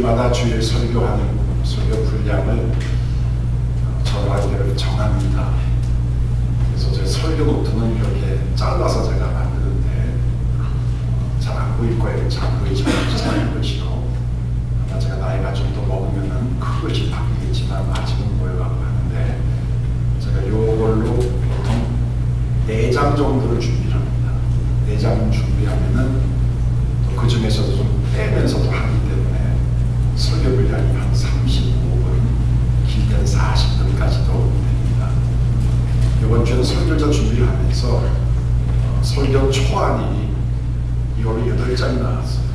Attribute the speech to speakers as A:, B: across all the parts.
A: 주일마다 주일 설교하는 설교 분량을 저 나름대로 정합니다. 그래서 제 설교 노트는 이렇게 잘라서 제가 만드는데 잘 안 보일 거예요. 잘 보이지만 작은 글씨로. 아마 제가 나이가 좀 더 먹으면은 큰 글씨 바뀌겠지만 아직은 보여가고 하는데 제가 요걸로 보통 4장 정도를 준비를 합니다. 4장 준비하면은 또 그 중에서도 좀 빼면서도 하기 때문에 설교 분량이 한 35분, 길 때는 40분까지도 됩니다. 이번 주에는 설교자 준비를 하면서 설교 초안이 이걸로 8장이 나왔어요.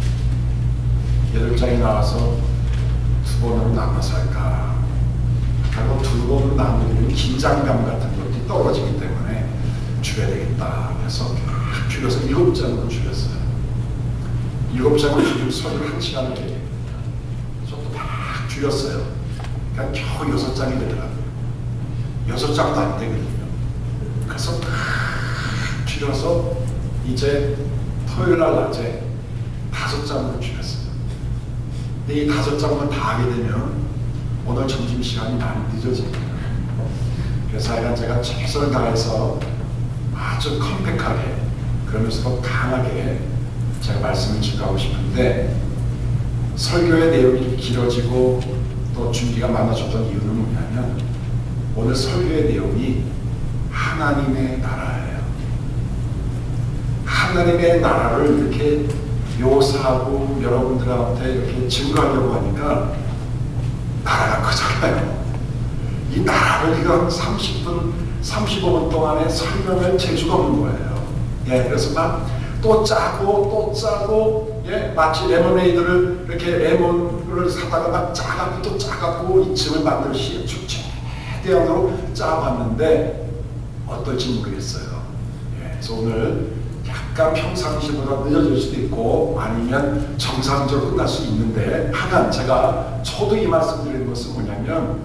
A: 8장이 나와서 2번으로 나눠서 할까? 하고 2번으로 나누면 긴장감 같은 것도 떨어지기 때문에 줄여야 되겠다 해서 줄여서 7장으로 줄였어요. 7장을 줄이고 설교를 1시간을 얘기해요. 저도 막 줄였어요. 그러니까 겨우 6장이 되더라고요. 6장도 안 되거든요. 그래서 막 줄여서 이제 토요일날 낮에 5장으로 줄였어요. 근데 이 5장만 다 하게 되면 오늘 점심시간이 많이 늦어집니다. 그래서 하여간 제가 최선을 다해서 아주 컴팩하게 그러면서도 강하게 제가 말씀을 증거하고 싶은데 설교의 내용이 길어지고 또 준비가 많아졌던 이유는 뭐냐면 오늘 설교의 내용이 하나님의 나라예요. 하나님의 나라를 이렇게 묘사하고 여러분들한테 이렇게 증거하려고 하니까 나라가 크잖아요. 이 나라를 이거 30분, 35분 동안에 설명할 재주가 없는 거예요. 예, 그래서 막 또 짜고 또 짜고, 예, 마치 레모네이드를 이렇게 레몬을 사다가 막 짜갖고 또 짜갖고 이 즙을 만들듯이 최대한으로 짜봤는데 어떨지 모르겠어요. 예, 그래서 오늘 약간 평상시보다 늦어질 수도 있고 아니면 정상적으로 끝날 수 있는데 하나 제가 저도 이 말씀 드리는 것은 뭐냐면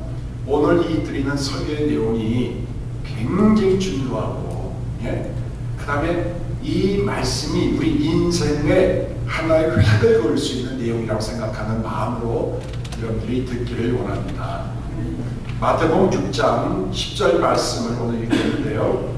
A: 오늘 이 드리는 설교의 내용이 굉장히 중요하고, 예? 그 다음에 이 말씀이 우리 인생의 하나의 획을 그을 수 있는 내용이라고 생각하는 마음으로 여러분들이 듣기를 원합니다. 마태복음 6장 10절 말씀을 오늘 읽겠는데요.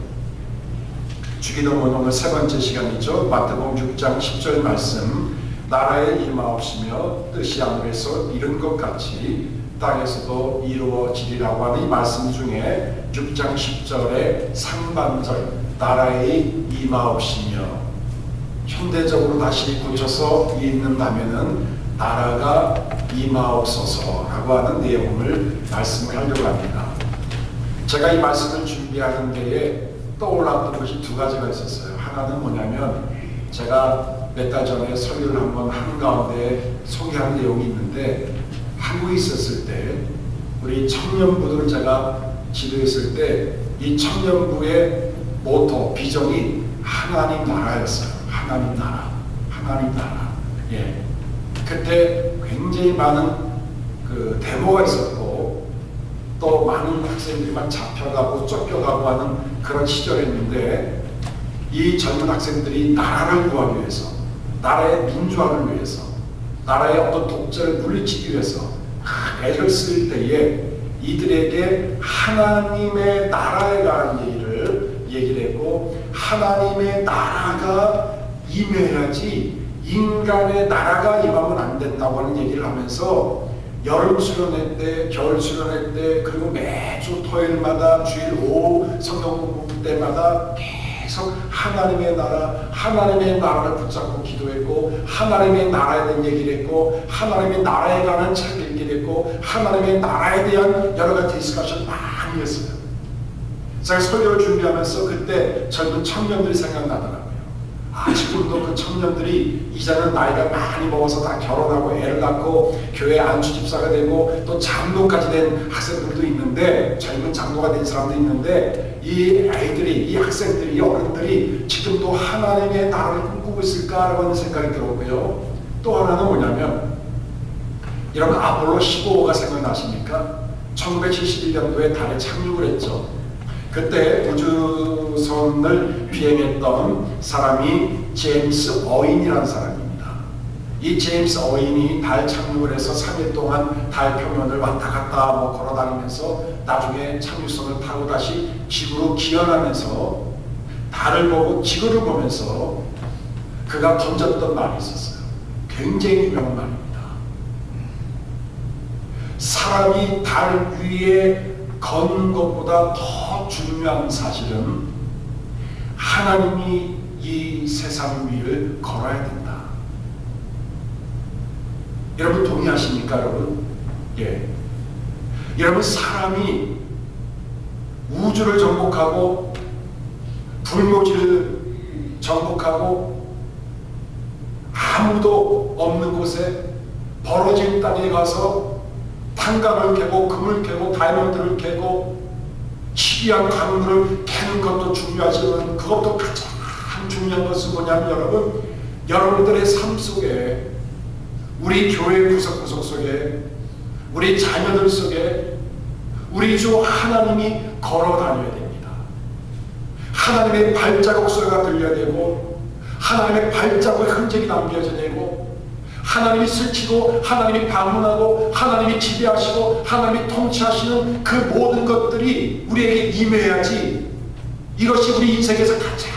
A: 주기도문 오늘 세 번째 시간이죠. 마태복음 6장 10절 말씀, 나라의 임하옵시며 뜻이 하늘에서 이룬 것 같이 땅에서도 이루어지리라고 하는 이 말씀 중에 6장 10절의 상반절 나라의 임하옵시며, 현대적으로 다시 고쳐서 읽는다면은 나라가 임하옵소서라고 하는 내용을 말씀을 하려고 합니다. 제가 이 말씀을 준비하는 데에 떠올랐던 것이 두 가지가 있었어요. 하나는 뭐냐면 제가 몇 달 전에 설교를 한번 하는 가운데 소개한 내용이 있는데 한국에 있었을 때 우리 청년부들을 제가 지도했을 때 이 청년부의 모토, 비전이 하나님 나라였어요. 하나님 나라, 하나님 나라. 예. 그때 굉장히 많은 그 데모가 있었고 또 많은 학생들이 막 잡혀가고 쫓겨가고 하는 그런 시절이었는데 이 젊은 학생들이 나라를 구하기 위해서, 나라의 민주화를 위해서, 나라의 어떤 독재를 물리치기 위해서 애를 쓸 때에 이들에게 하나님의 나라에 관한 얘기를 했고 하나님의 나라가 임해야지 인간의 나라가 임하면 안 된다고 하는 얘기를 하면서 여름 수련회 때, 겨울 수련회 때, 그리고 매주 토요일마다 주일 오후 성경 공부 때마다 계속 하나님의 나라를 붙잡고 기도했고 하나님의 나라에 대한 얘기를 했고 하나님의 나라에 관한 책 얘기를 했고 하나님의 나라에 대한 여러 가지 디스커션 많이 했어요. 제가 설교를 준비하면서 그때 젊은 청년들이 생각나더라고요. 지금도 그 청년들이 이제는 나이가 많이 먹어서 다 결혼하고 애를 낳고 교회 안수 집사가 되고 또 장로까지 된 학생들도 있는데, 젊은 장로가 된 사람도 있는데 이 아이들이, 이 학생들이, 이 어른들이 지금도 하나님의 나라를 꿈꾸고 있을까라고 하는 생각이 들었고요. 또 하나는 뭐냐면 여러분 아폴로 15호가 생각나십니까? 1971년도에 달에 착륙을 했죠. 그때 우주선을 비행했던 사람이 제임스 어윈이라는 사람입니다. 이 제임스 어윈이 달 착륙을 해서 3일 동안 달 표면을 왔다 갔다 걸어다니면서 나중에 착륙선을 타고 다시 지구로 기어가면서 달을 보고 지구를 보면서 그가 던졌던 말이 있었어요. 굉장히 유명한 말입니다. 사람이 달 위에 걷는 것보다 더 중요한 사실은 하나님이 이 세상 위를 걸어야 된다. 여러분 동의하십니까, 여러분? 예. 여러분, 사람이 우주를 정복하고 불모지를 정복하고 아무도 없는 곳에 벌어진 땅에 가서 탄광을 캐고 금을 캐고 다이아몬드를 캐고 희귀한 광물을 캐는 것도 중요하지만 그것도 가장 중요한 것은 뭐냐면 여러분, 여러분들의 삶 속에, 우리 교회 구석구석 속에, 우리 자녀들 속에 우리 주 하나님이 걸어 다녀야 됩니다. 하나님의 발자국 소리가 들려야 되고 하나님의 발자국의 흔적이 남겨져야 되고 하나님이 스치고 하나님이 방문하고 하나님이 지배하시고 하나님이 통치하시는 그 모든 것들이 우리에게 임해야지, 이것이 우리 인생에서 가장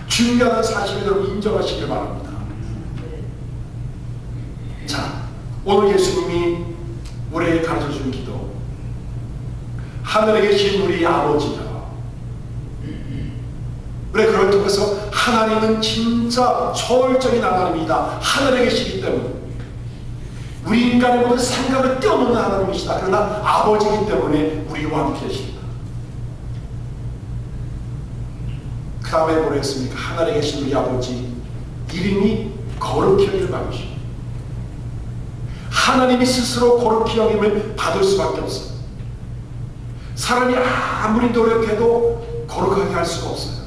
A: 중요한 사실을 여러분 인정하시길 바랍니다. 자, 오늘 예수님이 우리에게 가르쳐준 기도, 하늘에 계신 우리 아버지가, 그래, 그걸 통해서 하나님은 진짜 초월적인 하나님이다. 하늘에 계시기 때문에 우리 인간의 모든 생각을 뛰어넘는 하나님이시다. 그러나 아버지이기 때문에 우리와 함께 계십니다. 그 다음에 뭐라 했습니까? 하늘에 계신 우리 아버지 이름이 거룩히 여김을 받으시고, 하나님이 스스로 거룩히 여김을 받을 수밖에 없어요. 사람이 아무리 노력해도 거룩하게 할 수가 없어요.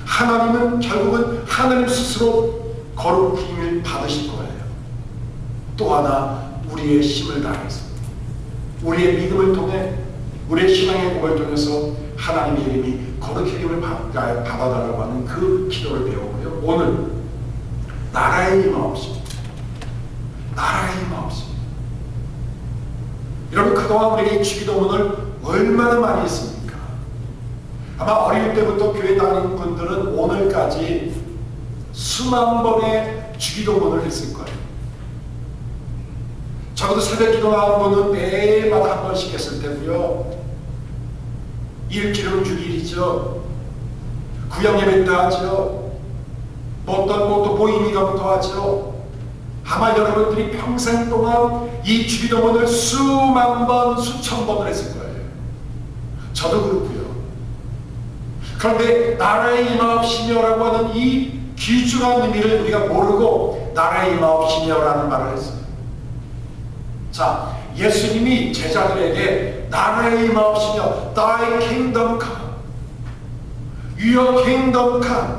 A: 하나님은 결국은 하나님 스스로 거룩히 힘을 받으실 거예요. 또 하나, 우리의 힘을 다해서, 우리의 믿음을 통해, 우리의 신앙의 공을 통해서 하나님의 이름이 거룩히 힘을 받아달라고 하는 그 기도를 배우고요. 오늘 나라의 임하옵소서, 나라의 임하옵소서. 여러분, 그동안 우리에게 주기도문을 얼마나 많이 했습니까? 아마 어릴 때부터 교회 다니는 분들은 오늘까지 수만 번의 주기도문을 했을 거예요. 적어도 새벽 기도 나온 분은 매일마다 한 번씩 했을 테고요. 일주일은 6일이죠. 구역 예배 때 하죠. 또 보임이가부터 하죠. 아마 여러분들이 평생 동안 이 주기도문을 수만 번, 수천 번을 했을 거예요. 저도 그렇고요. 그런데 나라의 임하옵시며라고 하는 이 귀중한 의미를 우리가 모르고 나라의 임하옵시며라는 말을 했어요. 자, 예수님이 제자들에게 나라의 임하옵시며 Thy kingdom come, Your kingdom come,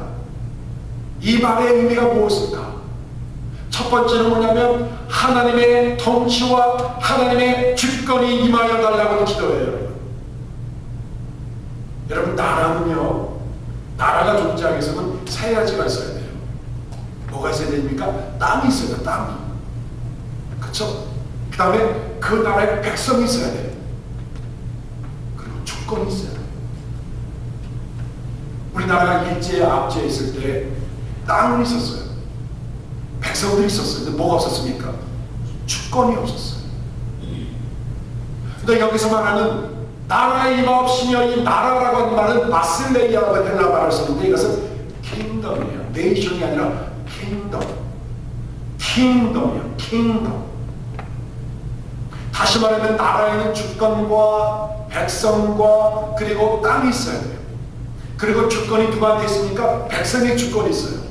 A: 이 말의 의미가 무엇일까? 첫 번째는 뭐냐면 하나님의 통치와 하나님의 주권이 임하여 달라고 기도해요. 여러분, 나라는요, 나라가 존재하기 위해서는 세 가지가 있어야 돼요. 뭐가 있어야 됩니까? 땅이 있어야 돼요. 땅이. 그쵸? 그 다음에 그 나라에 백성이 있어야 돼요. 그리고 주권이 있어야 돼요. 우리나라가 일제에 압제에 있을 때 땅은 있었어요. 백성들이 있었어요. 근데 뭐가 없었습니까? 주권이 없었어요. 근데 여기서 말하는 나라의 임하옵시며, 이 나라라고 하는 말은 바실레이아라고 헬라 말을 썼는데 이것은 킹덤이에요. 네이션이 아니라 킹덤. 킹덤이에요. 킹덤. 다시 말하면 나라에는 주권과 백성과 그리고 땅이 있어야 돼요. 그리고 주권이 누구한테 있습니까? 백성의 주권이 있어요.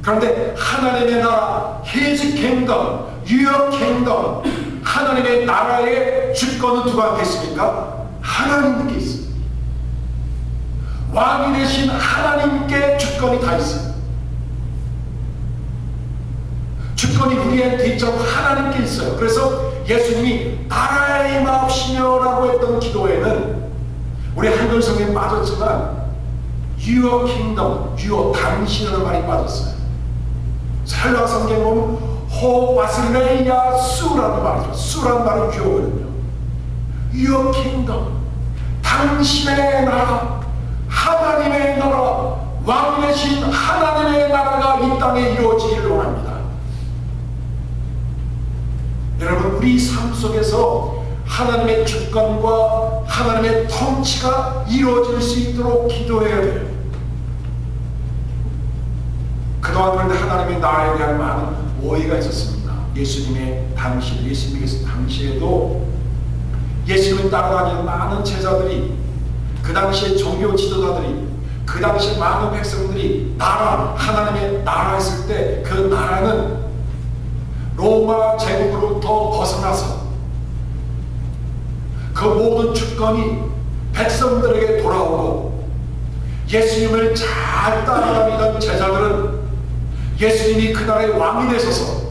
A: 그런데 하나님의 나라, His kingdom, Your kingdom, 하나님의 나라의 주권은 누구한테 있습니까? 하나님께 있어요. 왕이 되신 하나님께 주권이 다 있어요. 주권이 우리한테 있죠. 하나님께 있어요. 그래서 예수님이 나라의 임하옵시며라고 했던 기도에는 우리 한글성에 빠졌지만 Your kingdom, Your 당신이라는 말이 빠졌어요. 헬라 성경에 보면 호바슬레이아 수라는 말이죠. 수라는 말은 유효거든요. Your kingdom, 당신의 나라, 하나님의 나라, 왕 되신 하나님의 나라가 이 땅에 이루어지기를 원합니다. 여러분, 우리 삶 속에서 하나님의 주권과 하나님의 통치가 이루어질 수 있도록 기도해야 돼요. 그동안 그런데 하나님의 나라에 대한 많은 오해가 있었습니다. 예수님의 당시에도 예수님을 따라다니는 많은 제자들이, 그 당시에 종교 지도자들이, 그 당시 많은 백성들이 나라, 하나님의 나라 했을 때 그 나라는 로마 제국으로부터 벗어나서 그 모든 주권이 백성들에게 돌아오고, 예수님을 잘 따라다니던 제자들은 예수님이 그 나라의 왕이 되셔서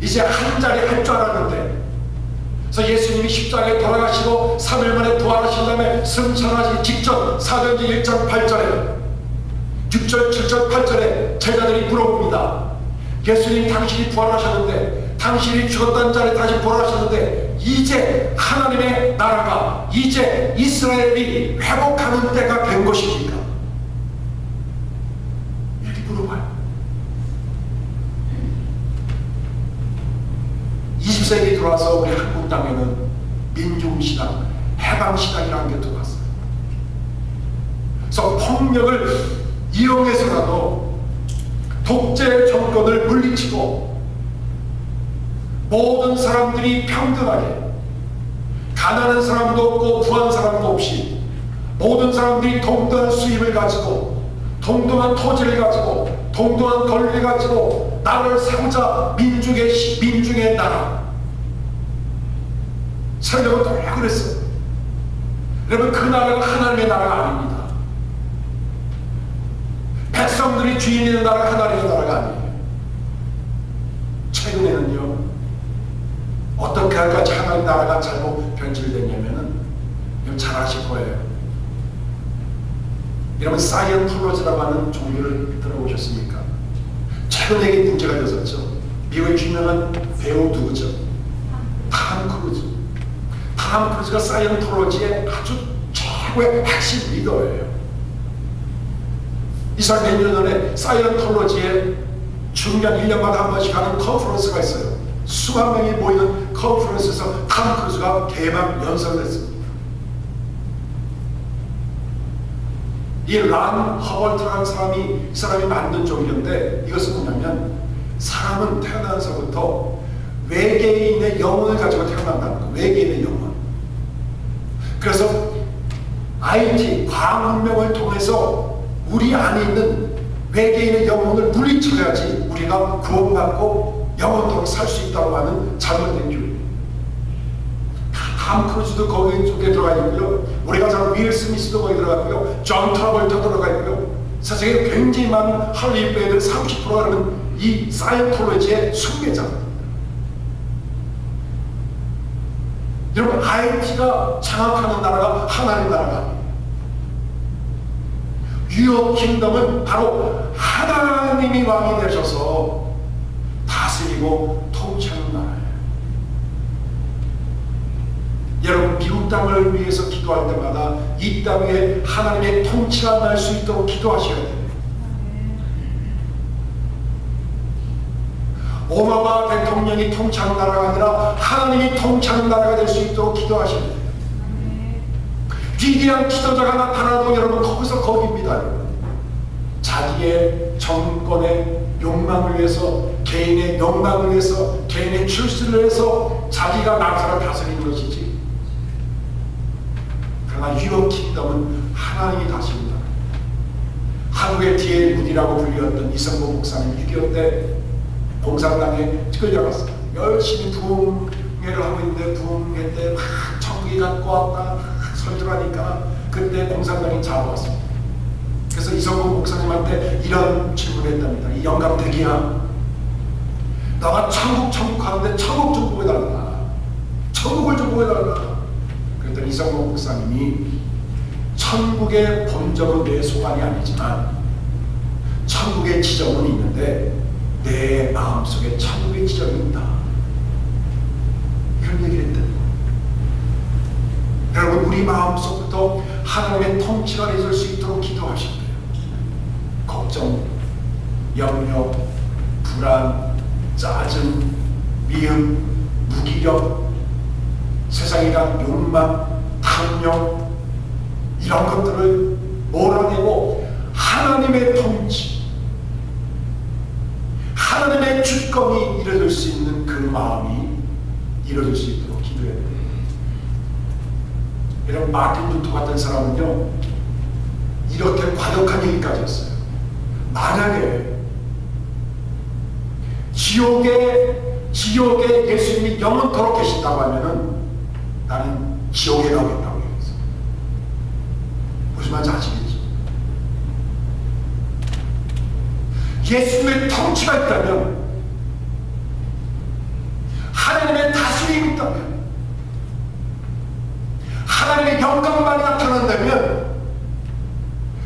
A: 이제 한 자리 할 줄 알았는데, 그래서 예수님이 십자가에 돌아가시고 3일 만에 부활하신 다음에 승천하시기 직전 사도행전 1장 8절에 6절 7절 8절에 제자들이 물어봅니다. 예수님, 당신이 부활하셨는데, 당신이 죽었다는 자리에 다시 부활하셨는데, 이제 하나님의 나라가, 이제 이스라엘이 회복하는 때가 된 것입니까? 이렇게 물어봐요. 20세기 들어와서 우리 한국 땅에는 민중시당, 해방시당이라는 게 들어왔어요. 그래서 폭력을 이용해서라도 독재 정권을 물리치고 모든 사람들이 평등하게, 가난한 사람도 없고 부한 사람도 없이 모든 사람들이 동등한 수입을 가지고, 동등한 토지를 가지고, 동등한 권리를 가지고 나라를 세우자. 민중의 나라. 설명은 또 그랬어요. 여러분, 그 나라가 하나님의 나라가 아닙니다. 백성들이 주인의 나라가 하나님의 나라가 아니에요. 최근에는요, 어떻게 할까 하나님 나라가 잘못 변질됐냐면은, 이거 잘 아실 거예요. 여러분, 사이언톨로지라고 하는 종교를 들어보셨습니까? 최근에 이게 문제가 됐었죠. 미국의 유명한 배우 누구죠? 탐 크루즈. 탐 크루즈가 사이언톨로지의 아주 최고의 핵심 리더예요. 이 사람 몇 년 전에 사이언톨로지에 중간 1년마다 한 번씩 하는 컨퍼런스가 있어요. 수만 명이 모이는 컨퍼런스에서 탐 크루즈가 개막 연설을 했습니다. 이 란 허벌트라는 사람이 만든 종교인데, 이것은 뭐냐면, 사람은 태어나서부터 외계인의 영혼을 가지고 태어난다는 거예요. 외계인의 영혼. 그래서 IT, 과학 문명을 통해서 우리 안에 있는 외계인의 영혼을 물리쳐야지 우리가 구원받고 영원토록 살 수 있다고 하는 잘못된 교육. 탐 크루즈도 거기 쪽에 들어가 있고요. 우리가 잘 윌 스미스도 거기 들어가 있고요. 존 트라볼터 들어가 있고요. 세상에 굉장히 많은 할리우드 배우들 30%가 되는 이 사이언톨로지의 숭배자입니다. 여러분, IT가 장악하는 나라가 하나님 나라가 아니에요. 유업 킹덤은 바로 하나님이 왕이 되셔서 다스리고 통치하는 나라예요. 여러분, 미국 땅을 위해서 기도할 때마다 이 땅에 하나님의 통치가 날 수 있도록 기도하셔야 돼요. 오바마 대통령이 통치하는 나라가 아니라 하나님이 통치하는 나라가 될 수 있도록 기도하셔야 돼요. 위대한 지도자가 나타나도 여러분, 거기서 거기입니다. 여러분, 자기의 정권의 욕망을 위해서, 개인의 욕망을 위해서, 개인의 출세를 위해서 자기가 나라를 다스리는 것이지, 그러나 유럽 킹덤은 하나님이 다스립니다. 한국의 D.L. 문이라고 불리웠던 이성모 목사님 6.25 때 공산당에 끌려갔어요. 열심히 부흥회를 하고 있는데, 부흥회 때 막 천국이 갖고 왔다 설교하니까 그때 공산당이 잡아왔습니다. 그래서 이성모 목사님한테 이런 질문을 했답니다. 이 영감 대기야, 너가 천국 하는데 천국 좀 보여달라, 천국을 좀 보여달라. 그랬더니 이성모 목사님이, 천국의 본점은 내 소관이 아니지만 천국의 지점은 있는데 내 마음속에 천국의 지점이 있다. 이런 얘기를 했던 거예요. 여러분, 우리 마음속부터 하나님의 통치가 있을 수 있도록 기도하셔야 돼요. 걱정, 염려, 불안, 짜증, 미움, 무기력, 세상에 대한 욕망, 탐욕, 이런 것들을 몰아내고 하나님의 통치, 하나님의 주권이 이루어질 수 있는 그 마음이 이루어질 수 있도록 기도해야 돼요. 이런 마틴 루터 같은 사람은요, 이렇게 과격한 얘기까지 했어요. 만약에 지옥에 예수님이 영원토록 계신다고 하면은 나는 지옥에 가겠다고 얘기했어요. 무슨 말인지 아시겠죠? 예수님의 통치가 있다면, 하나님의 다스림이 있다면, 하나님의 영광만이 나타난다면,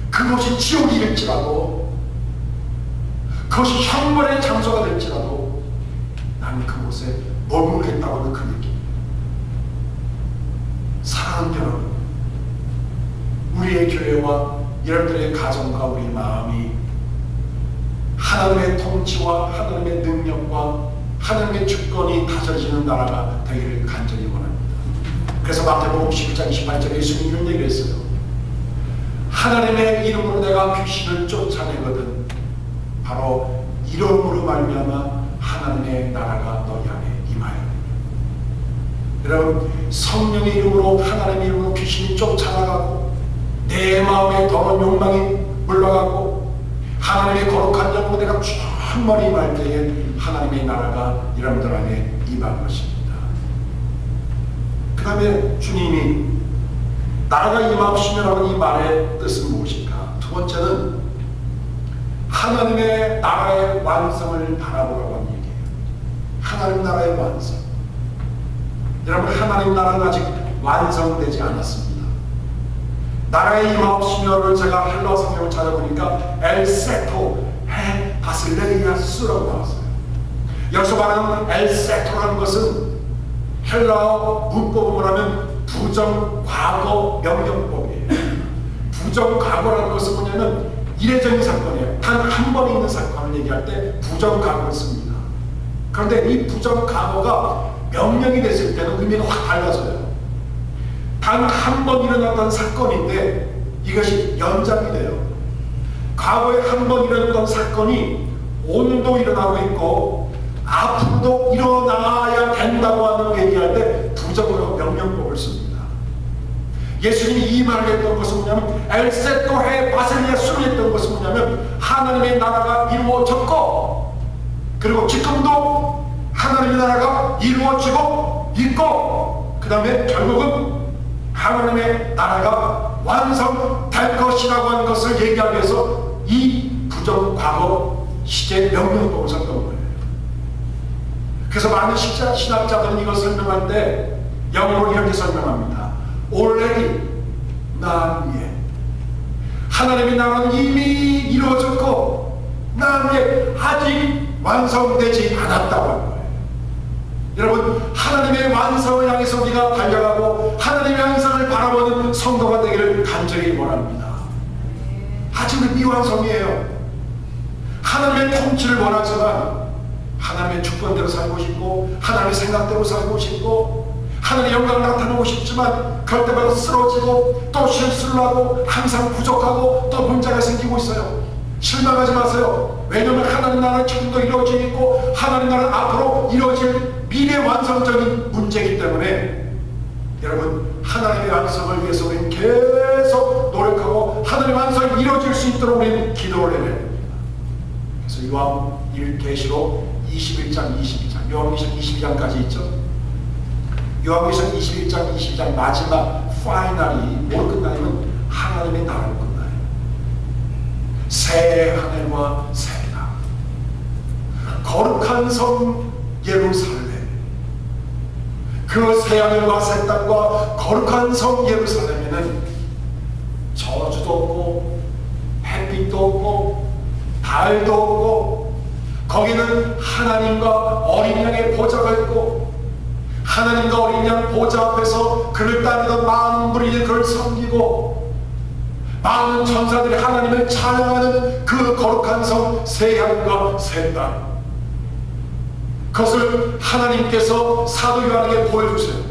A: 그것이 지옥이 될지라도, 그것이 형벌의 장소가 될지라도 나는 그곳에 머물겠다고는 그 느낌. 사랑하는 여러분, 우리의 교회와 여러분들의 가정과 우리 마음이 하나님의 통치와 하나님의 능력과 하나님의 주권이 다스려지는 나라가 되기를 간절히 원합니다. 그래서 마태복음 11장 28절에 예수님이 이런 얘기를 했어요. 하나님의 이름으로 내가 귀신을 쫓아내거든 바로 이름으로 말미암아 하나님의 나라가 너희 안에 임하여. 여러분, 성령의 이름으로, 하나님의 이름으로 귀신이 쫓아나가고 내 마음에 더러운 욕망이 물러가고 하나님의 거룩한 영으로 내가 충만히 임할 때에 하나님의 나라가 여러분들 안에 임할 것입니다. 그 다음에 주님이 나라가 임하시면라는 이 말의 뜻은 무엇인가? 두 번째는 하나님의 나라의 완성을 바라보라고 하는 얘기예요. 하나님 나라의 완성. 여러분, 하나님 나라는 아직 완성되지 않았습니다. 나라의 임하시면을 제가 헬라어 성경을 찾아보니까 엘세토 해 바실레이아스라고 나왔어요. 여기서 말하는 엘세토라는 것은 헬라어 문법으로 하면 부정과거 명령법이에요. 부정과거라는 것은 뭐냐면 이례적인 사건이에요. 단 한 번 있는 사건을 얘기할 때 부정과거를 씁니다. 그런데 이 부정과거가 명령이 됐을 때는 의미가 확 달라져요. 단 한 번 일어났던 사건인데 이것이 연장이 돼요. 과거에 한 번 일어났던 사건이 오늘도 일어나고 있고 앞으로도 일어나야 된다고 하는 얘기할 때 부정으로 명령법을 씁니다. 예수님이 이 말을 했던 것은 뭐냐면 엘세토해 바셀리아스로 했던 것은 뭐냐면 하나님의 나라가 이루어졌고 그리고 지금도 하나님의 나라가 이루어지고 있고 그 다음에 결국은 하나님의 나라가 완성될 것이라고 하는 것을 얘기하기 위해서 이 부정과거 시제 명령법을 썼던 거예요. 그래서 많은 신학자들은 이걸 설명할 때 영어로 이렇게 설명합니다. Already, not yet. 하나님의 나라는 이미 이루어졌고 not yet, 아직 완성되지 않았다고 하는 거예요. 여러분, 하나님의 완성을 향해서 우리가 달려가고 하나님의 완성을 바라보는 성도가 되기를 간절히 원합니다. 아직은 미완성이에요. 하나님의 통치를 원하지만 하나님의 주권대로 살고 싶고 하나님의 생각대로 살고 싶고 하나님의 영광을 나타내고 싶지만 그럴 때마다 쓰러지고 또 실수를 하고 항상 부족하고 또 문제가 생기고 있어요. 실망하지 마세요. 왜냐하면 하나님 나라는 지금도 이루어지고 있고 하나님 나라는 앞으로 이루어질 미래 완성적인 문제이기 때문에 여러분, 하나님의 완성을 위해서 우리는 계속 노력하고 하나님의 완성이 이루어질 수 있도록 우리는 기도를 해야 됩니다. 그래서 요한계시록 21장 22장 요한계시록 22장까지 있죠. 요한계시록 21장 22장 마지막 파이널이 뭘 끝나냐면 하나님의 나라를 끝나요. 새 하늘과 새 땅, 거룩한 성 예루살렘. 그 새 하늘과 새 땅과 거룩한 성 예루살렘에는 저주도 없고 햇빛도 없고 달도 없고 거기는 하나님과 어린 양 보좌 앞에서 그를 따르던 많은 무리들이 그를 섬기고 많은 천사들이 하나님을 찬양하는 그 거룩한 성 세향과 셋단, 그것을 하나님께서 사도 요한에게 보여주세요.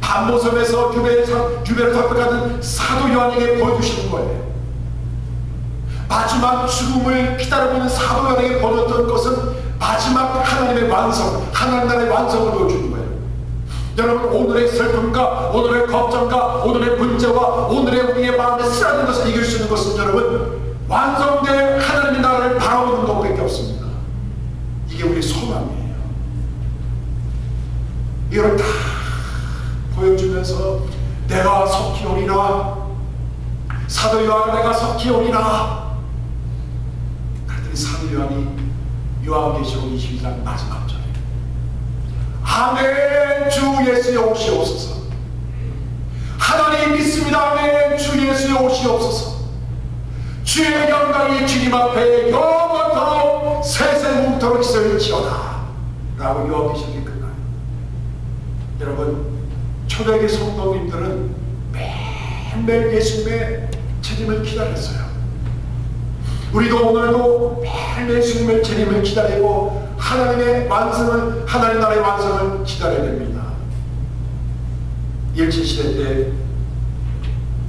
A: 반모섬에서 유배를 답변하는 사도 요한에게 보여주시는 거예요. 마지막 죽음을 기다려보는 사도 요한에게 보여줬던 것은 마지막 하나님의 완성, 하나님 나라의 완성을 보여주는 거예요. 여러분, 오늘의 슬픔과 오늘의 걱정과 오늘의 문제와 오늘의 우리의 마음에 쓰라린 것을 이길 수 있는 것은 여러분, 완성된 하나님의 나라를 바라보는 것밖에 없습니다. 이게 우리의 소망이에요. 이걸 다 보여주면서 내가 속히 오리라, 사도 요한 내가 속히 오리라. 그랬더니 사도 요한이 요한계시록 22장 마지막 절에 아멘 주 예수의 오시옵소서, 하나님 믿습니다, 아멘 주 예수의 오시옵소서, 주의 영광이 주님 앞에 영원토록 세세무토록 있을지어다 라고 요한계시록이 끝나요. 여러분, 초대의 성도님들은 매일매일 예수님의 재림을 기다렸어요. 우리도 오늘도 매일매일 예수님의 재림을 기다리고 하나님의 완성을, 하나님 나라의 완성을 기다려야 됩니다. 일제시대 때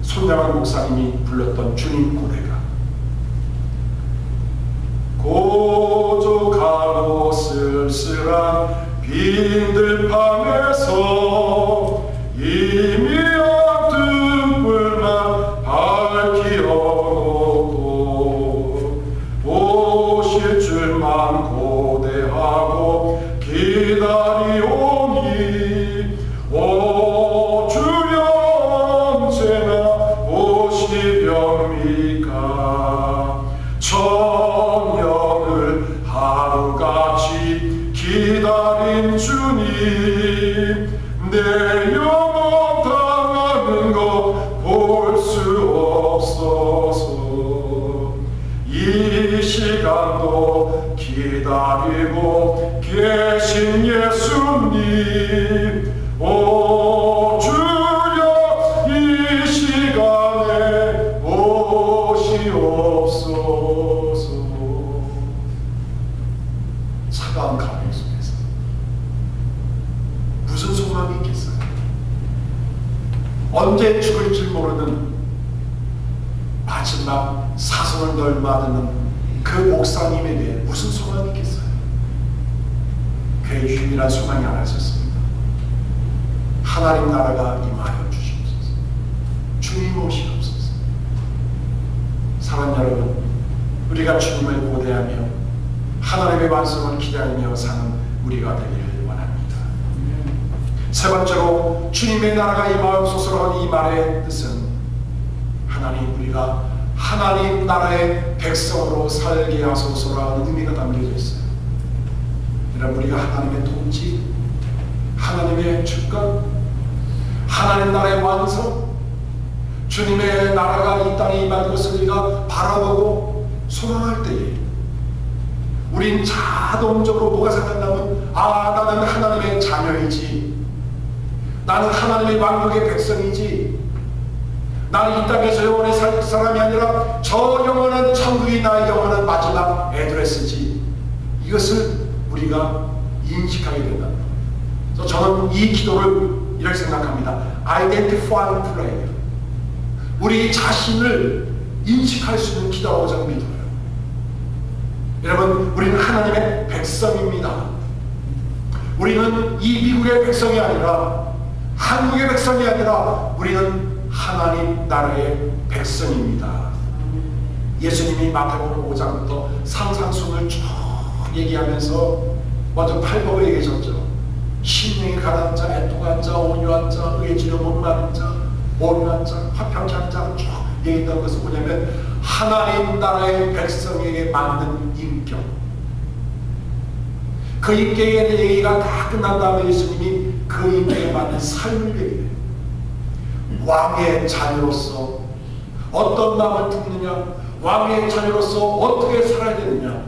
A: 손양환 목사님이 불렀던 주님 고대가 고족하고 쓸쓸한 빈들 밤에서 이미 등불만 밝히 어놓고 오실 줄만 고대하고 기다리오니 오 주여 언제나 오시렵니까. 천년을 하루같이 기다린 주님, 내 영혼 당하는 것 볼 수 없어서 이 시간도 기다리고 계신 예수님, 오 주여 이 시간에 오시옵소서. 차가운 감격 속에서 무슨 소망이 있겠어요? 언제 죽을지 모르는 마지막 사선을 널마드는 그 목사님에게 무슨 소망이 있겠어요? 그의 유일한 소망이 하나 있었습니다. 하나님 나라가 임하여 주시옵소서, 주님 오시옵소서. 사랑하는 여러분, 우리가 주님을 고대하며 하나님의 완성을 기다리며 사는 우리가 되기를 원합니다. 세 번째로 주님의 나라가 임하옵소서라는 이 말의 뜻은 하나님, 우리가 하나님 나라의 백성으로 살게 하소서라는 의미가 담겨져 있어요. 여러분, 우리가 하나님의 통치, 하나님의 주권, 하나님 나라의 완성, 주님의 나라가 이 땅에 임한 것을 우리가 바라보고 소망할 때에 우린 자동적으로 뭐가 생각나면, 아, 나는 하나님의 자녀이지, 나는 하나님의 왕국의 백성이지, 나는 이 땅에서 영원히 살 사람이 아니라 저 영원한 천국이 나의 영원한 마지막 애드레스지, 이것을 우리가 인식하게 된다. 그래서 저는 이 기도를 이렇게 생각합니다. Identify prayer. 우리 자신을 인식할 수 있는 기도라고 저는 믿어요. 여러분, 우리는 하나님의 백성입니다. 우리는 이 미국의 백성이 아니라, 한국의 백성이 아니라 우리는 하나님 나라의 백성입니다. 예수님이 마태복음 5장부터 상상순을 쭉 얘기하면서 먼저 팔복을 얘기하셨죠. 심령이 가난한 자, 애통한 자, 온유한 자, 의지로 목마른 자, 온유한 자, 화평케 한 자를 쭉 얘기했던 것은 뭐냐면 하나님 나라의 백성에게 맞는 인격. 그 인격에 대한 얘기가 다 끝난 다음에 예수님이 그 인격에 맞는 삶을 얘기해요. 왕의 자녀로서 어떤 마음을 품느냐, 왕의 자녀로서 어떻게 살아야 되느냐.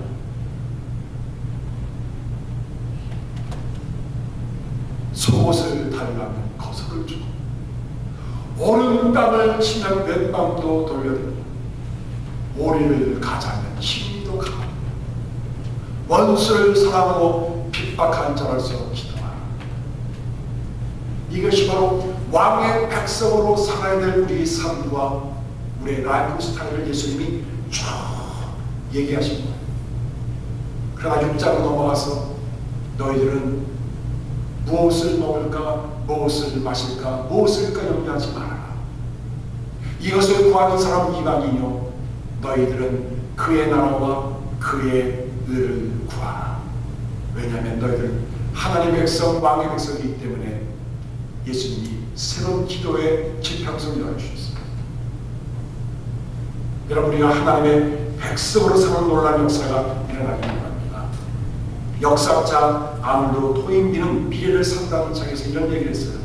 A: 속옷을 달라면 거석을 주고 오른 땅을 치면 몇 방도 돌려드리고 오리를 가자면 힘도 가고 원수를 사랑하고 핍박한 자로서 기도하라. 이것이 바로 왕의 백성으로 살아야 될 우리의 삶과 우리의 라이프 스타일을 예수님이 쭉 얘기하신 거예요. 그러나 6장으로 넘어가서 너희들은 무엇을 먹을까, 무엇을 마실까, 무엇을까 염려하지 말아라. 이것을 구하는 사람은 이방이요 너희들은 그의 나라와 그의 의를 구하라. 왜냐하면 너희들은 하나님의 백성, 왕의 백성이기 때문에 예수님이 새로운 기도의 지평선을 열어주셨습니다. 여러분, 우리가 하나님의 백성으로 사는 놀라운 역사가 일어나기를 바랍니다. 역사자 아놀드 토인비는 미래를 산다는 책에서 이런 얘기를 했어요.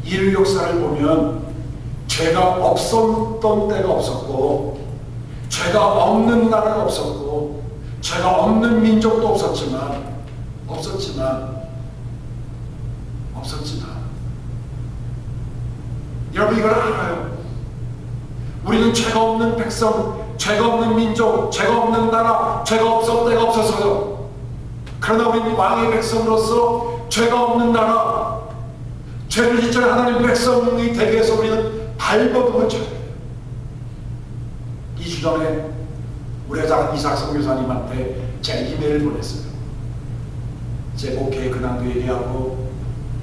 A: 인류 역사를 보면 죄가 없었던 때가 없었고 죄가 없는 나라가 없었고 죄가 없는 민족도 없었지만 여러분 이걸 알아요. 우리는 죄가 없는 백성, 죄가 없는 민족, 죄가 없는 나라, 죄가 없을 때가 없어서요. 그러나 우리는 왕의 백성으로서 죄가 없는 나라, 죄를 짓지 않은 하나님의 백성이 되기 위해서 우리는 발버둥을 쳐야 돼요. 2주 전에 우리 작은 이삭 선교사님한테 제가 이메일을 보냈어요. 제 목회의 근황도 얘기하고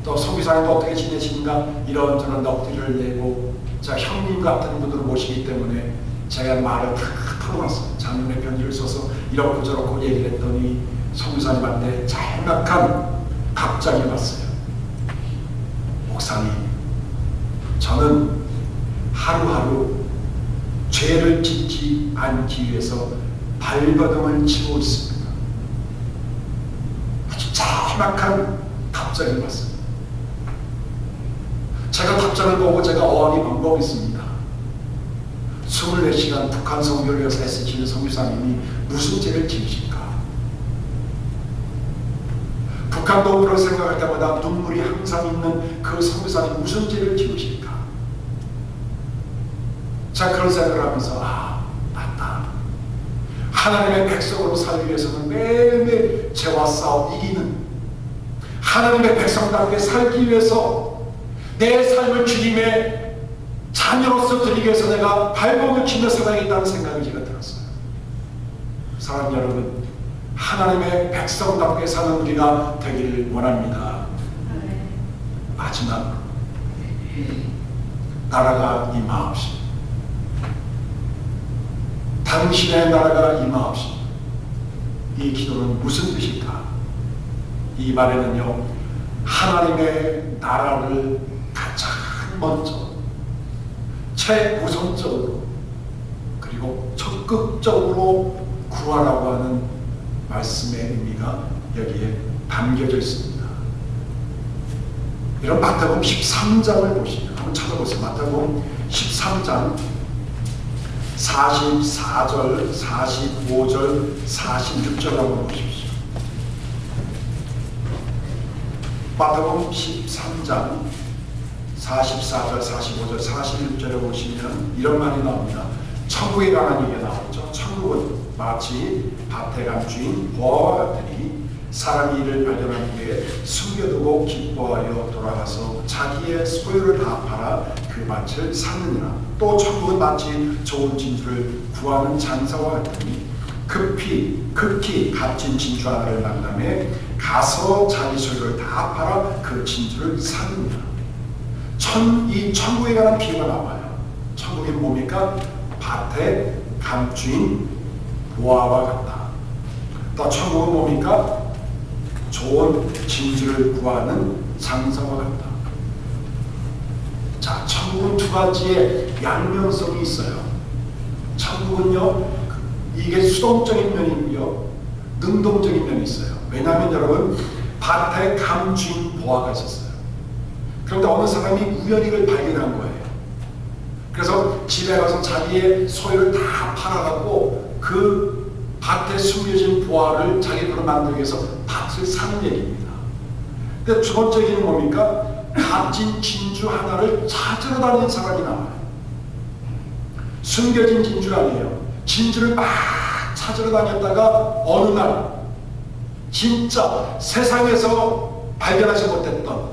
A: 또 선교사님도 어떻게 지내시는가 이런저런 넋두리를 내고 제가 형님 같은 분들을 모시기 때문에 제가 말을 다 털어놨어요. 작년에 편지를 써서 이렇고 저렇고 얘기를 했더니 선교사님한테 정확한 답장이 왔어요. 목사님, 저는 하루하루 죄를 짓지 않기 위해서 발버둥을 치고 있습니다. 아주 정확한 답장이 왔어요. 제가 답장을 보고 제가 어안이 벙벙했습니다. 24시간 북한 선교를 위해서 애쓰시는 선교사님이 무슨 죄를 지으실까? 북한 동물을 생각할 때마다 눈물이 항상 있는 그 선교사님 무슨 죄를 지으실까? 자, 그런 생각을 하면서 맞다. 하나님의 백성으로 살기 위해서는 매일매일 죄와 싸워 이기는 하나님의 백성답게 살기 위해서 내 삶을 주님의 자녀로서 드리기 위해서 내가 발버둥을 치며 살아야겠다는 생각이 제가 들었어요. 사랑하는 여러분, 하나님의 백성답게 사는 우리가 되기를 원합니다. 마지막 나라가 임하옵시고 당신의 나라가 임하옵시고. 이 기도는 무슨 뜻일까? 이 말에는요, 하나님의 나라를 가장 먼저 최우선적으로 그리고 적극적으로 구하라고 하는 말씀의 의미가 여기에 담겨져 있습니다. 이런 마태복음 13장을 보시면 한번 찾아보세요. 마태복음 13장 44절, 45절, 46절 한번 보십시오. 마태복음 13장 44절, 45절, 46절에 보시면 이런 말이 나옵니다. 천국에 관한 얘기가 나오죠. 천국은 마치 밭에 간 주인 보아와 같으니 사람이 이를 발견한 후에 숨겨두고 기뻐하여 돌아가서 자기의 소유를 다 팔아 그 밭을 사느니라. 또 천국은 마치 좋은 진주를 구하는 장사와 같으니 극히 값진 진주 하나를 만남에 가서 자기 소유를 다 팔아 그 진주를 사느니라. 이 천국에 관한 비유가 나와요. 천국이 뭡니까? 밭에 감주인 보아와 같다. 또 천국은 뭡니까? 좋은 진주를 구하는 장사와 같다. 자, 천국은 두 가지의 양면성이 있어요. 천국은요, 이게 수동적인 면이 있고요, 능동적인 면이 있어요. 왜냐하면 여러분, 밭에 감주인 보아가 있었어요. 그런데 어느 사람이 우연히 이걸 발견한 거예요. 그래서 집에 가서 자기의 소유를 다 팔아갖고 그 밭에 숨겨진 보아를 자기 돈으로 만들기 위해서 밭을 사는 얘기입니다. 근데 두 번째 얘기는 뭡니까? 값진 진주 하나를 찾으러 다니는 사람이 나와요. 숨겨진 진주가 아니에요. 진주를 막 찾으러 다녔다가 어느 날 진짜 세상에서 발견하지 못했던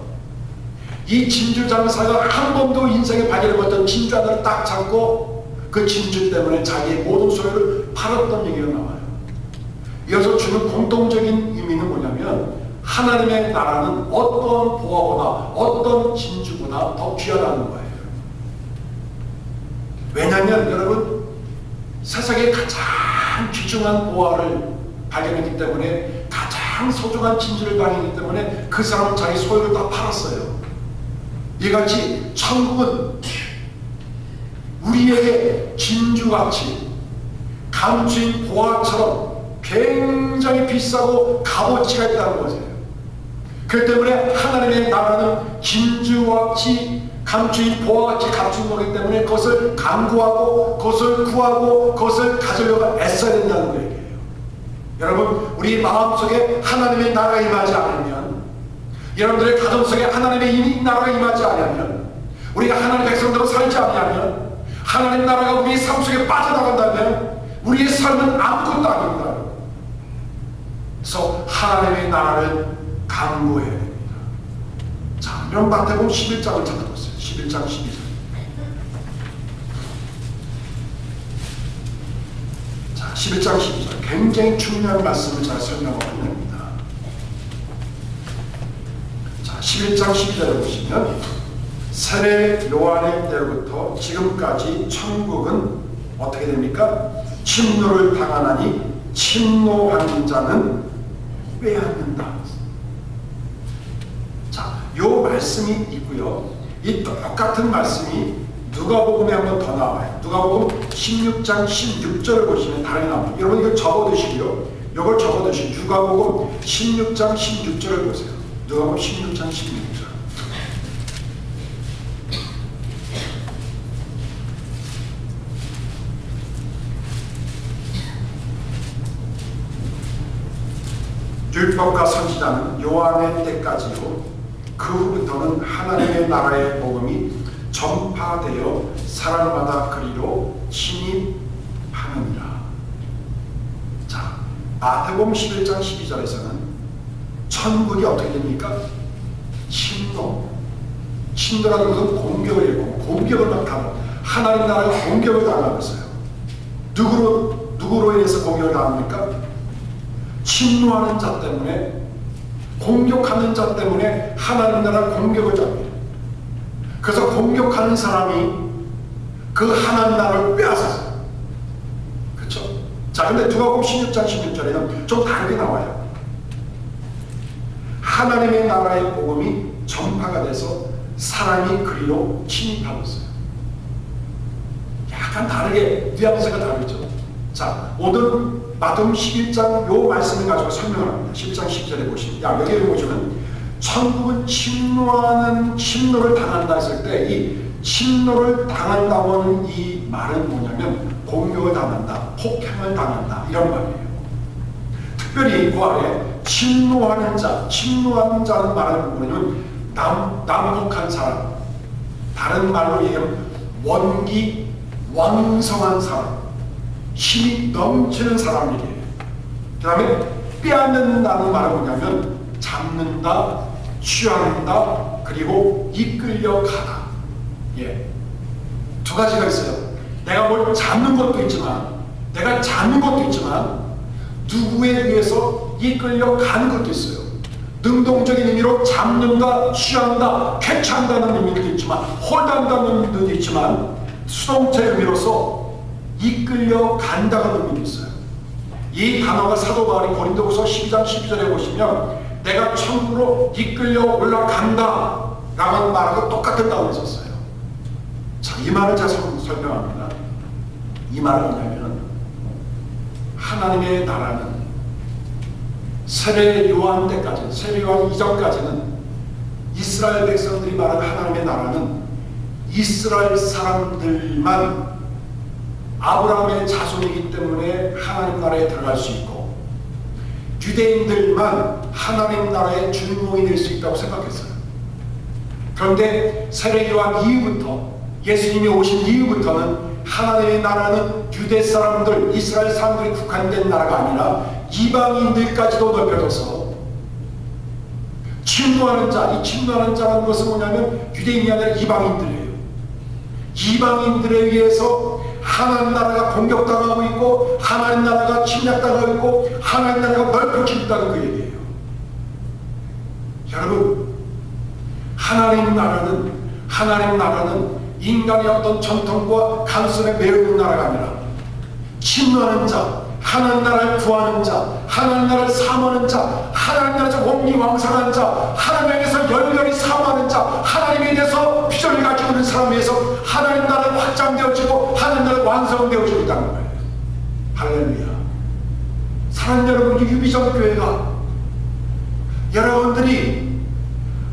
A: 이 진주 장사가 한 번도 인생에 발견을 못했던 진주 하나를 딱 잡고 그 진주 때문에 자기의 모든 소유를 팔았던 얘기가 나와요. 이어서 주는 공통적인 의미는 뭐냐면 하나님의 나라는 어떤 보화보다 어떤 진주보다 더 귀하다는 거예요. 왜냐하면 여러분 세상에 가장 귀중한 보화를 발견했기 때문에 가장 소중한 진주를 발견했기 때문에 그 사람은 자기 소유를 다 팔았어요. 이같이 천국은 우리에게 진주같이 감추인 보화처럼 굉장히 비싸고 값어치가 있다는 거죠. 그 때문에 하나님의 나라는 진주같이 감추인 보화같이 감춘 거기 때문에 그것을 강구하고 그것을 구하고 그것을 가지려고 애써야 된다는 거예요. 여러분 우리 마음속에 하나님의 나라가 임하지 않으면, 여러분들의 가정속에 하나님의 나라가 임하지 않으면, 우리가 하나님의 백성대로 살지 않으면, 하나님 나라가 우리의 삶 속에 빠져나간다면 우리의 삶은 아무것도 아닙니다. 그래서 하나님의 나라를 강구해야 됩니다. 자, 그럼 마태복음 11장을 찾아보세요. 11장 12절. 자, 11장 12절. 굉장히 중요한 말씀을 잘 설명하고 있습니다. 자, 11장 12절에 보시면 세례 요한의 때부터 지금까지 천국은 어떻게 됩니까? 침노를 당하나니 침노하는 자는 빼앗는다. 자, 요 말씀이 있고요. 이 똑같은 말씀이 누가복음에 한 번 더 나와요. 누가복음 16장 16절을 보시면 다르게 나옵니다. 여러분 이거 적어두시고요. 이걸 적어두시고 누가복음 16장 16절을 보세요. 누가복음 16장 16절. 율법과 선지자는 요한의 때까지요. 그 후부터는 하나님의 나라의 복음이 전파되어 사람마다 그리로 침입하느니라. 자, 마태복음 11장 12절에서는 천국이 어떻게 됩니까? 침노. 침노라는 것은 공격을 했고 공격을 막 당하고 하나님 나라가 공격을 당하고 있어요. 누구로 인해서 공격을 당합니까? 침노하는 자 때문에, 공격하는 자 때문에 하나님 나라 공격을 당해요. 그래서 공격하는 사람이 그 하나님 나라를 빼앗았어요. 그렇죠? 자, 근데 누가복음 16장 16절에는 좀 다르게 나와요. 하나님의 나라의 복음이 전파가 돼서 사람이 그리로 침입하고 있어요. 약간 다르게 뉘앙스가 다르죠. 자, 오늘 마태복음 11장 요 말씀을 가지고 설명을 합니다. 10장 10절에 보시면, 여기 보시면 천국은 침노를 당한다 했을 때 이 침노를 당한다고 하는 이 말은 뭐냐면 공격을 당한다, 폭행을 당한다 이런 말이에요. 특별히 그 아래 침노하는 자는 말을 뭐냐면 난폭한 사람, 다른 말로 얘기하면 원기 왕성한 사람, 힘이 넘치는 사람이에요. 그 다음에 빼앗는다는 말은 뭐냐면 잡는다, 취한다, 그리고 이끌려가다. 예, 두 가지가 있어요. 내가 뭘 잡는 것도 있지만, 누구에 의해서 이끌려가는 것도 있어요. 능동적인 의미로 잡는다, 취한다, 캐치한다는 의미도 있지만, 홀단다는 의미도 있지만, 수동체 의미로서 이끌려 간다는 의미도 있어요. 이 단어가 사도 바울이 고린도후서 12장 12절에 보시면 내가 천국으로 이끌려 올라간다 라는 말하고 똑같은 단어를 썼어요. 자, 이 말을 제가 설명합니다. 이 말은 뭐냐면 하나님의 나라는 세례 요한 때까지, 세례 요한 이전까지는 이스라엘 백성들이 말하는 하나님의 나라는 이스라엘 사람들만 아브라함의 자손이기 때문에 하나님 나라에 들어갈 수 있고, 유대인들만 하나님 나라의 주인공이 될 수 있다고 생각했어요. 그런데 세례요한 이후부터, 예수님이 오신 이후부터는 하나님의 나라는 유대 사람들, 이스라엘 사람들이 국한된 나라가 아니라 이방인들까지도 넓혀져서 침노하는 자, 이 침노하는 자라는 것은 뭐냐면 유대인이 아니라 이방인들이에요. 이방인들에 의해서 하나님 나라가 공격당하고 있고, 하나님 나라가 침략당하고 있고, 하나님 나라가 넓혀진다는 그 얘기예요. 여러분, 하나님 나라는 인간의 어떤 전통과 간섭에 매여있는 나라가 아니라 침노하는 자, 하나님 나라를 구하는 자, 하나님 나라를 사모하는 자, 하나님 나라에서 원리왕성한 자, 하나님에게서 열렬히 사모하는 자, 하나님에 대해서 비전을 가지고 있는 사람에 의해서 하나님 나라가 확장되어지고 하나님 나라가 완성되어지고 있다는 거예요. 할렐루야. 사랑하는 여러분, 유비전 교회가 여러분들이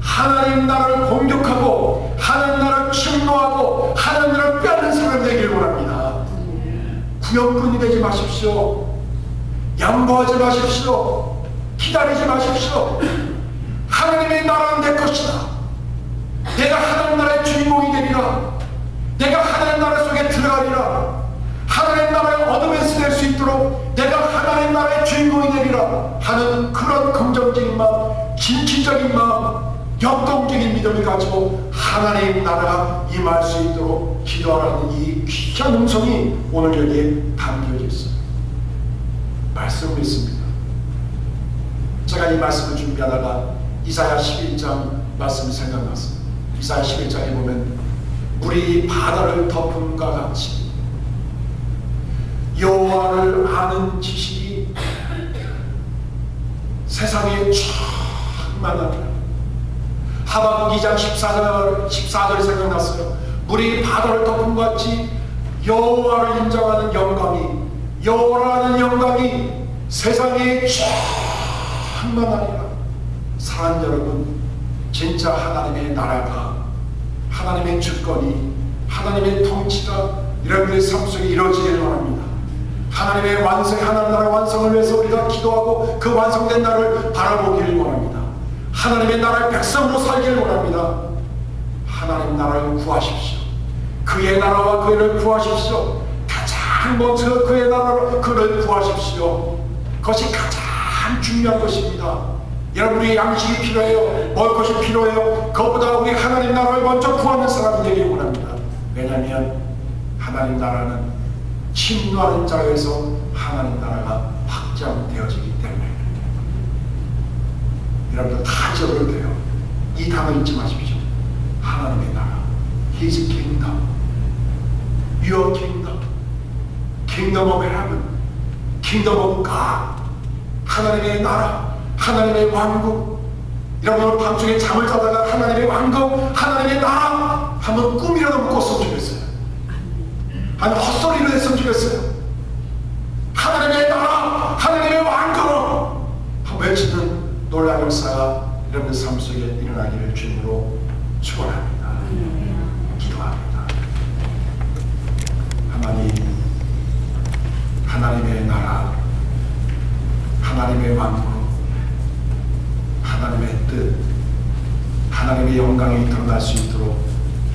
A: 하나님 나라를 공격하고 하나님 나라를 침노하고 하나님 나라를 빼앗는 사람이 되길 원합니다. 구역꾼이 되지 마십시오. 양보하지 마십시오. 기다리지 마십시오. 하나님의 나라는 내 것이다. 내가 하나님 나라의 주인공이 되리라. 내가 하나님 나라 속에 들어가리라. 하나님 나라의 어드밴스 될 수 있도록 내가 하나님 나라의 주인공이 되리라 하는 그런 긍정적인 마음, 진취적인 마음, 역동적인 믿음을 가지고 하나님 나라가 임할 수 있도록 기도하라는 이 귀한 음성이 오늘 여기에 담겨져 있어요. 말씀을 믿습니다. 제가 이 말씀을 준비하다가 이사야 11장 말씀이 생각났어요. 이사야 11장에 보면 물이 바다를 덮음과 같이 여호와를 아는 지식이 세상에 충만하다. 하박국 2장 14절이 생각났어요. 물이 바다를 덮은 것 같이 여호와를 인정하는 영광이, 여호와라는 영광이 세상에 충만하리라. 사랑하는 여러분, 진짜 하나님의 나라가, 하나님의 주권이, 하나님의 통치가 여러분들의 삶 속에 이루어지기를 원합니다. 하나님의 완성, 하나님 나라 완성을 위해서 우리가 기도하고 그 완성된 나라를 바라보기를 원합니다. 하나님의 나라의 백성으로 살기를 원합니다. 하나님 나라를 구하십시오. 그의 나라와 그를 구하십시오. 가장 먼저 그의 나라로 그를 구하십시오. 그것이 가장 중요한 것입니다. 여러분이 양식이 필요해요. 먹을 것이 필요해요. 그것보다 우리 하나님 나라를 먼저 구하는 사람이 되기를 원합니다. 왜냐하면 하나님 나라는 침노하는 자에서 하나님 나라가 확장되어지기 때문에. 여러분들 다 적어도 돼요. 이 단어 잊지 마십시오. 하나님의 나라, His kingdom, Your kingdom, Kingdom of Heaven, Kingdom of God. 하나님의 나라, 하나님의 왕국. 여러분 오늘 밤중에 잠을 자다가 하나님의 왕국, 하나님의 나라 한번 꿈이라도 꿨으면 좋겠어요. 아니 헛소리로 했으면 좋겠어요. 하나님의 나라, 하나님의 왕국 한번 외치는 놀라운 역사가 여러분의 삶 속에 일어나기를 주님으로 축원합니다. 기도합니다. 하나님, 하나님의 나라, 하나님의 왕국, 하나님의 뜻, 하나님의 영광이 드러날 수 있도록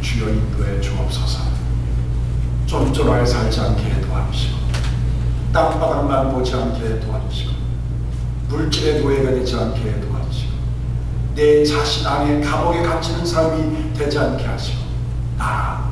A: 주여 인도해 주옵소서. 쫀쫀하게 살지 않게 도와주시고 땅바닥만 보지 않게 도와주시고 물질의 노예가 되지 않게 도와주시고 내 자신 안에 감옥에 갇히는 삶이 되지 않게 하시고 나라